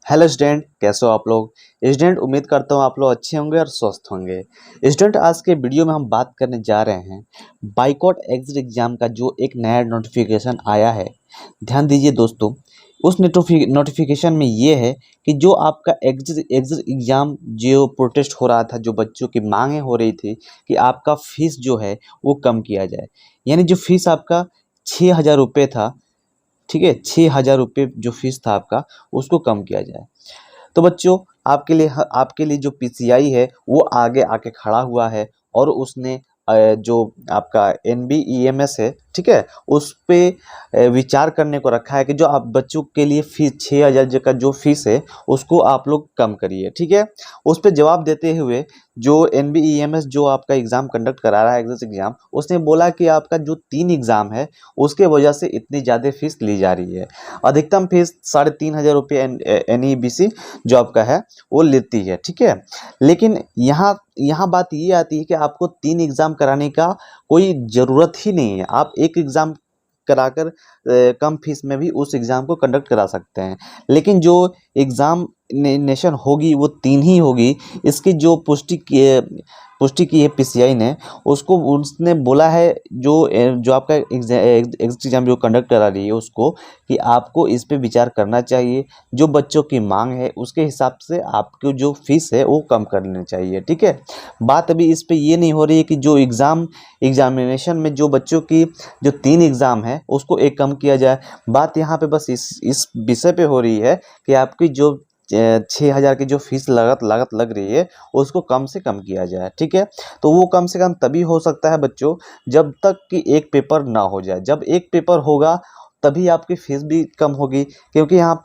Hello student, कैसे हो आप लोग। स्टूडेंट, उम्मीद करता हूँ आप लोग अच्छे होंगे और स्वस्थ होंगे। स्टूडेंट, आज के वीडियो में हम बात करने जा रहे हैं बाइकॉट एग्जिट एग्जाम का जो एक नया नोटिफिकेशन आया है। ध्यान दीजिए दोस्तों, उस नोटिफिकेशन में ये है कि जो आपका एग्जिट एग्जाम जो प्रोटेस्ट हो रहा था, जो बच्चों की मांगें हो रही थी कि आपका फीस जो है वो कम किया जाए। यानी जो फीस आपका 6,000 रुपये था, ठीक है, 6,000 रुपये जो फीस था आपका, उसको कम किया जाए। तो बच्चों, आपके लिए जो पीसीआई है वो आगे आके खड़ा हुआ है और उसने जो आपका एनबीईएमएस है, ठीक है, उस पे विचार करने को रखा है कि जो आप बच्चों के लिए फीस 6,000 का जो फीस है उसको आप लोग कम करिए। ठीक है, उस पे जवाब देते हुए जो एनबीईएमएस जो आपका एग्ज़ाम कंडक्ट करा रहा है एग्जिट एग्ज़ाम, उसने बोला कि आपका जो 3 एग्ज़ाम है उसके वजह से इतनी ज़्यादा फीस ली जा रही है। अधिकतम फीस 3,500 रुपये एनईबीसी जो आपका है वो लेती है। ठीक है, लेकिन यहाँ बात ये आती है कि आपको 3 एग्ज़ाम कराने का कोई ज़रूरत ही नहीं है। आप एक एग्ज़ाम कराकर कम फीस में भी उस एग्ज़ाम को कंडक्ट करा सकते हैं। लेकिन जो एग्ज़ामिनेशन होगी वो 3 ही होगी। इसकी जो पुष्टि की है पीसीआई ने, उसने बोला है जो आपका एग्जिट एग्ज़ाम जो कंडक्ट करा रही है उसको, कि आपको इस पे विचार करना चाहिए। जो बच्चों की मांग है उसके हिसाब से आपको जो फीस है वो कम कर लेनी चाहिए। ठीक है, बात अभी इस पे ये नहीं हो रही है कि जो एग्जामिनेशन में जो बच्चों की जो 3 एग्ज़ाम है उसको एक कम किया जाए। बात यहाँ पे बस इस विषय पे हो रही है कि आपकी जो 6,000 की जो फीस लागत लग रही है उसको कम से कम किया जाए। ठीक है, तो वो कम से कम तभी हो सकता है बच्चों, जब तक कि एक पेपर ना हो जाए। जब एक पेपर होगा तभी आपकी फीस भी कम होगी, क्योंकि यहाँ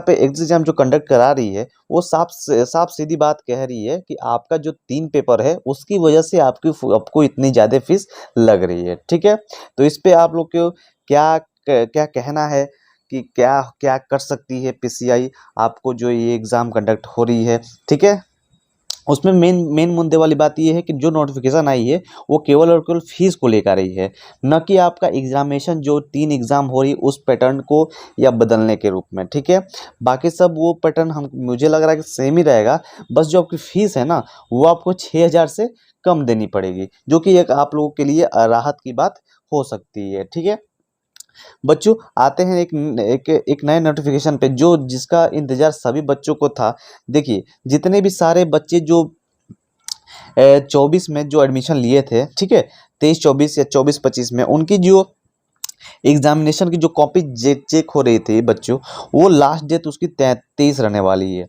पे एग्जाम जो कंडक्ट करा रही है वो साफ सीधी बात कह रही है कि आपका जो 3 पेपर है उसकी वजह से आपको इतनी ज़्यादा फीस लग रही है। ठीक है, तो इस पे आप लोग को क्या कहना है कि क्या क्या कर सकती है पीसीआई आपको जो ये एग्ज़ाम कंडक्ट हो रही है। ठीक है, उसमें मेन मुद्दे वाली बात ये है कि जो नोटिफिकेशन आई है वो केवल और केवल फीस को लेकर रही है, न कि आपका एग्जामिनेशन जो 3 एग्ज़ाम हो रही है उस पैटर्न को या बदलने के रूप में। ठीक है, बाकी सब वो पैटर्न मुझे लग रहा है कि सेम ही रहेगा। बस जो आपकी फ़ीस है ना, वो आपको 6,000 से कम देनी पड़ेगी, जो कि एक आप लोगों के लिए राहत की बात हो सकती है। ठीक है बच्चों, आते हैं एक नए नोटिफिकेशन पे जो जिसका इंतजार सभी बच्चों को था। देखिए, जितने भी सारे बच्चे जो 24 में जो एडमिशन लिए थे, ठीक है, 23-24 या 24-25 में, उनकी जो एग्जामिनेशन की जो कॉपी चेक हो रही थी बच्चों, वो लास्ट डेट उसकी 23 रहने वाली है।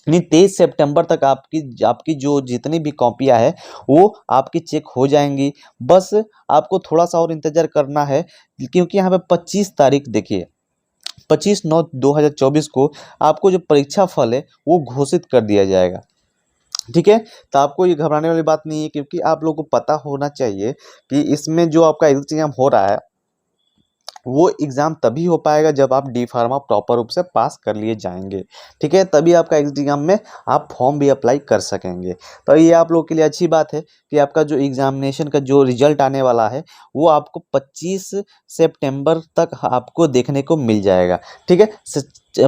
यानी 23 सितंबर तक आपकी आपकी जो जितनी भी कॉपियाँ हैं वो आपकी चेक हो जाएंगी। बस आपको थोड़ा सा और इंतज़ार करना है, क्योंकि यहाँ पे 25 तारीख देखिए, 25/9/2024 को आपको जो परीक्षा फल है वो घोषित कर दिया जाएगा। ठीक है, तो आपको ये घबराने वाली बात नहीं है, क्योंकि आप लोगों को पता होना चाहिए कि इसमें जो आपका एग्जाम हो रहा है वो एग्ज़ाम तभी हो पाएगा जब आप डी फार्मा प्रॉपर रूप से पास कर लिए जाएंगे। ठीक है, तभी आपका एग्ज़ाम में आप फॉर्म भी अप्लाई कर सकेंगे। तो ये आप लोगों के लिए अच्छी बात है कि आपका जो एग्जामिनेशन का जो रिजल्ट आने वाला है वो आपको 25 सितंबर तक आपको देखने को मिल जाएगा। ठीक है,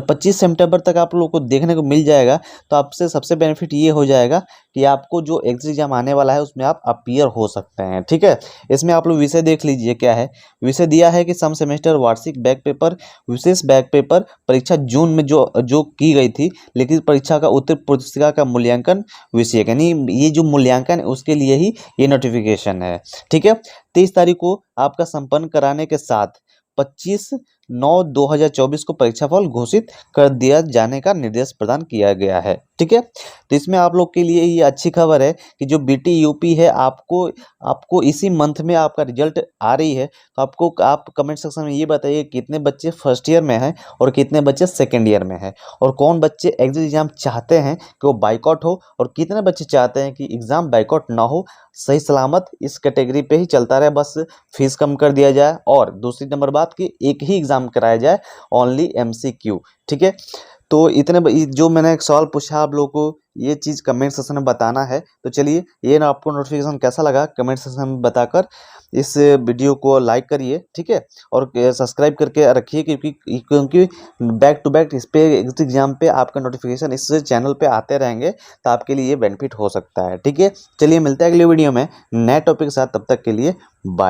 25 सितंबर तक आप लोगों को देखने को मिल जाएगा। तो आपसे सबसे बेनिफिट ये हो जाएगा कि आपको जो एग्ज़ाम आने वाला है उसमें आप अपीयर हो सकते हैं। ठीक है, इसमें आप लोग विषय देख लीजिए क्या है। विषय दिया है कि सम सेमेस्टर वार्षिक बैक पेपर, विशेष बैक पेपर परीक्षा जून में जो की गई थी, लेकिन परीक्षा का उत्तर पुस्तिका का मूल्यांकन विषय, यानी ये जो मूल्यांकन है उसके लिए ही ये नोटिफिकेशन है। ठीक है, 23 तारीख को आपका संपन्न कराने के साथ 25/9/2024 को परीक्षाफल घोषित कर दिया जाने का निर्देश प्रदान किया गया है। ठीक है, तो इसमें आप लोग के लिए ये अच्छी खबर है कि जो बीटी यूपी है, आपको इसी मंथ में आपका रिजल्ट आ रही है। तो आप कमेंट सेक्शन में ये बताइए कितने बच्चे फर्स्ट ईयर में हैं और कितने बच्चे सेकेंड ईयर में हैं, और कौन बच्चे एग्जिट एग्जाम चाहते हैं कि वो बाइकआउट हो, और कितने बच्चे चाहते हैं कि एग्ज़ाम बाइकआउट ना हो, सही सलामत इस कैटेगरी पे ही चलता रहे, बस फीस कम कर दिया जाए। और दूसरी नंबर बात कि एक ही एग्ज़ाम कराया जाए, ओनली एमसीक्यू। ठीक है, तो जो मैंने एक सवाल पूछा आप लोगों को, ये चीज़ कमेंट सेक्शन में बताना है। तो चलिए, ये ना आपको नोटिफिकेशन कैसा लगा कमेंट सेक्शन में बताकर इस वीडियो को लाइक करिए, ठीक है, और सब्सक्राइब करके रखिए, क्योंकि बैक टू बैक इस पे एग्जाम पे आपका नोटिफिकेशन इस चैनल पे आते रहेंगे, तो आपके लिए ये बेनिफिट हो सकता है, ठीक है। चलिए मिलते हैं अगले वीडियो में नए टॉपिक के साथ, तब तक के लिए बाय।